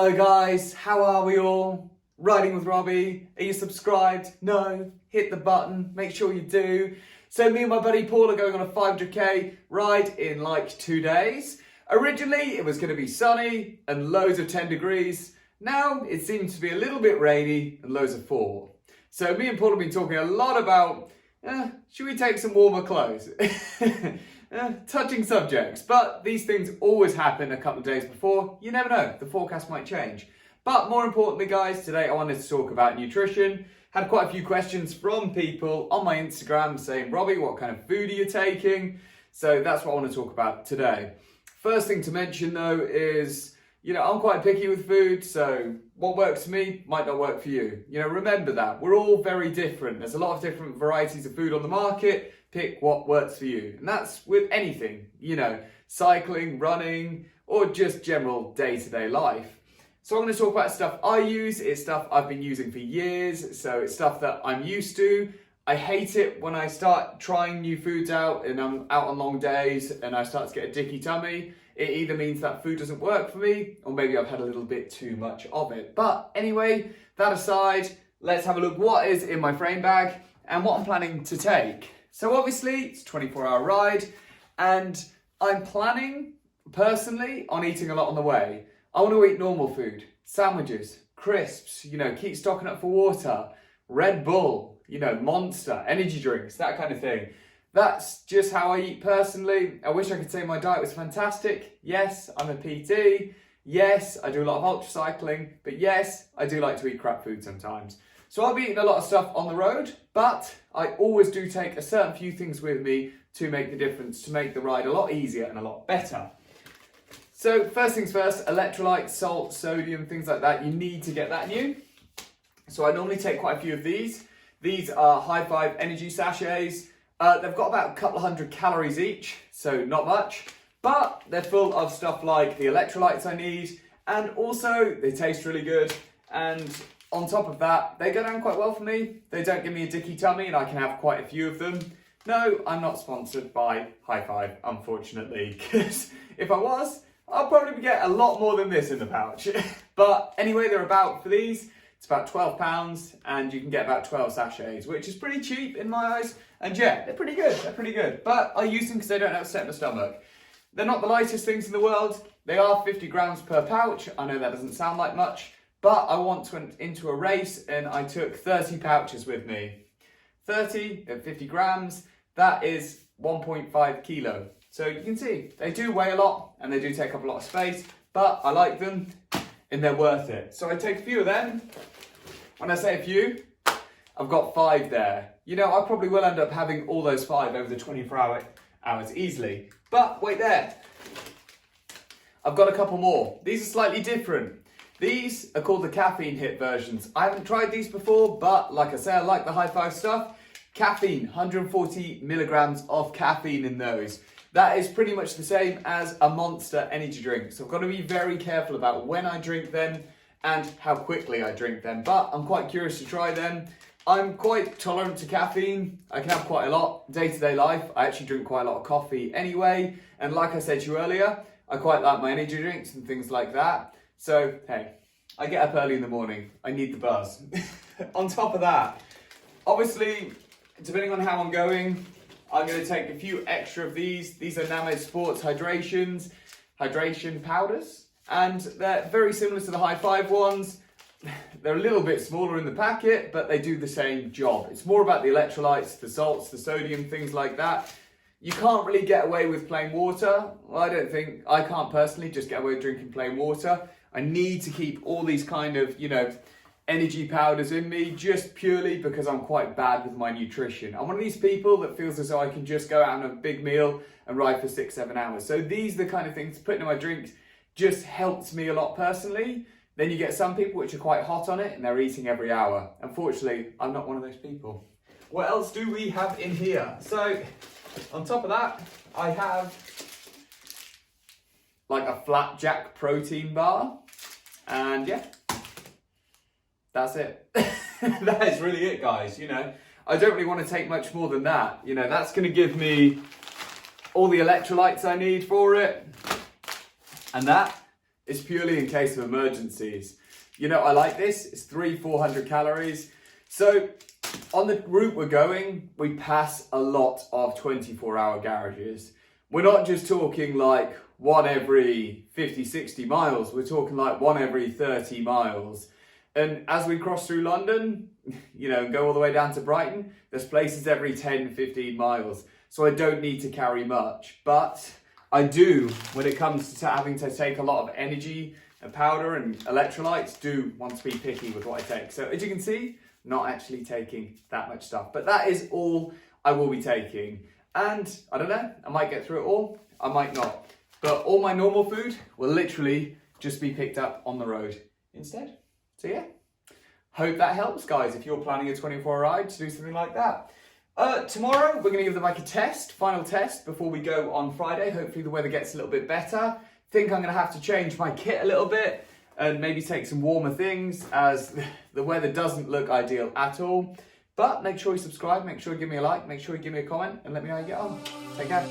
Hello guys, how are we all? Riding with Robbie. Are you subscribed? No? Hit the button, make sure you do. So me and my buddy Paul are going on a 500k ride in like 2 days. Originally it was going to be sunny and loads of 10 degrees. Now it seems to be a little bit rainy and loads of 4. So me and Paul have been talking a lot about, should we take some warmer clothes? Touching subjects, but these things always happen a couple of days before. You never know, the forecast might change. But more importantly guys, today I wanted to talk about nutrition. Had quite a few questions from people on my Instagram saying, Robbie, what kind of food are you taking? So that's what I want to talk about today. First thing to mention though is, I'm quite picky with food, so what works for me might not work for you. Remember that. We're all very different. There's a lot of different varieties of food on the market. Pick what works for you. And that's with anything, cycling, running, or just general day-to-day life. So I'm going to talk about stuff I use. It's stuff I've been using for years, so it's stuff that I'm used to. I hate it when I start trying new foods out and I'm out on long days and I start to get a dicky tummy. It either means that food doesn't work for me, or maybe I've had a little bit too much of it. But anyway, that aside, let's have a look what is in my frame bag and what I'm planning to take. So obviously it's a 24-hour ride and I'm planning personally on eating a lot on the way. I want to eat normal food, sandwiches, crisps, keep stocking up for water, Red Bull, Monster, energy drinks, that kind of thing. That's just how I eat personally. I wish I could say my diet was fantastic. Yes, I'm a PT. Yes, I do a lot of ultra cycling, but yes, I do like to eat crap food sometimes. So I'll be eating a lot of stuff on the road, but I always do take a certain few things with me to make the difference, to make the ride a lot easier and a lot better. So first things first, electrolytes, salt, sodium, things like that, you need to get that new. So I normally take quite a few of these. These are High Five energy sachets. They've got about a couple of 100 calories each, so not much, but they're full of stuff like the electrolytes I need, and also they taste really good, and on top of that, they go down quite well for me. They don't give me a dicky tummy and I can have quite a few of them. No, I'm not sponsored by High Five, unfortunately, because if I was, I'll probably get a lot more than this in the pouch. But anyway, they're about, for these, it's about £12 and you can get about 12 sachets, which is pretty cheap in my eyes. And yeah, they're pretty good. But I use them because they don't upset my stomach. They're not the lightest things in the world. They are 50 grams per pouch. I know that doesn't sound like much, but I went into a race and I took 30 pouches with me. 30 at 50 grams, that is 1.5 kilo. So you can see, they do weigh a lot and they do take up a lot of space, but I like them and they're worth it. So I take a few of them. When I say a few, I've got 5 there. I probably will end up having all those 5 over the 24 hours easily. But wait there. I've got a couple more. These are slightly different. These are called the caffeine hit versions. I haven't tried these before, but like I say, I like the High Five stuff. Caffeine, 140 milligrams of caffeine in those. That is pretty much the same as a Monster energy drink. So I've got to be very careful about when I drink them and how quickly I drink them. But I'm quite curious to try them. I'm quite tolerant to caffeine. I can have quite a lot day-to-day life. I actually drink quite a lot of coffee anyway. And like I said to you earlier, I quite like my energy drinks and things like that. So, hey, I get up early in the morning. I need the buzz. On top of that, obviously, depending on how I'm going, I'm going to take a few extra of these. These are Namo Sports hydration powders. And they're very similar to the High Five ones. They're a little bit smaller in the packet, but they do the same job. It's more about the electrolytes, the salts, the sodium, things like that. You can't really get away with plain water. Well, I can't personally just get away with drinking plain water. I need to keep all these kind of, energy powders in me just purely because I'm quite bad with my nutrition. I'm one of these people that feels as though I can just go out and have a big meal and ride for 6-7 hours. So these are the kind of things putting in my drinks just helps me a lot personally. Then you get some people which are quite hot on it and they're eating every hour. Unfortunately, I'm not one of those people. What else do we have in here? So on top of that, I have like a Flapjack protein bar. And yeah, that's it. That is really it, guys. I don't really want to take much more than that. That's going to give me all the electrolytes I need for it. And that It's purely in case of emergencies. You know, I like this. It's 400 calories. So on the route we're going, we pass a lot of 24-hour garages. We're not just talking like one every 50, 60 miles. We're talking like one every 30 miles. And as we cross through London, you know, and go all the way down to Brighton, there's places every 10, 15 miles. So I don't need to carry much. But I do, when it comes to having to take a lot of energy and powder and electrolytes, do want to be picky with what I take. So as you can see, not actually taking that much stuff. But that is all I will be taking. And I don't know, I might get through it all, I might not. But all my normal food will literally just be picked up on the road instead. So yeah, hope that helps, guys, if you're planning a 24-hour ride to do something like that. Tomorrow, we're going to give the bike a test, final test, before we go on Friday. Hopefully the weather gets a little bit better. Think I'm going to have to change my kit a little bit and maybe take some warmer things, as the weather doesn't look ideal at all. But make sure you subscribe, make sure you give me a like, make sure you give me a comment, and let me know how you get on. Take care.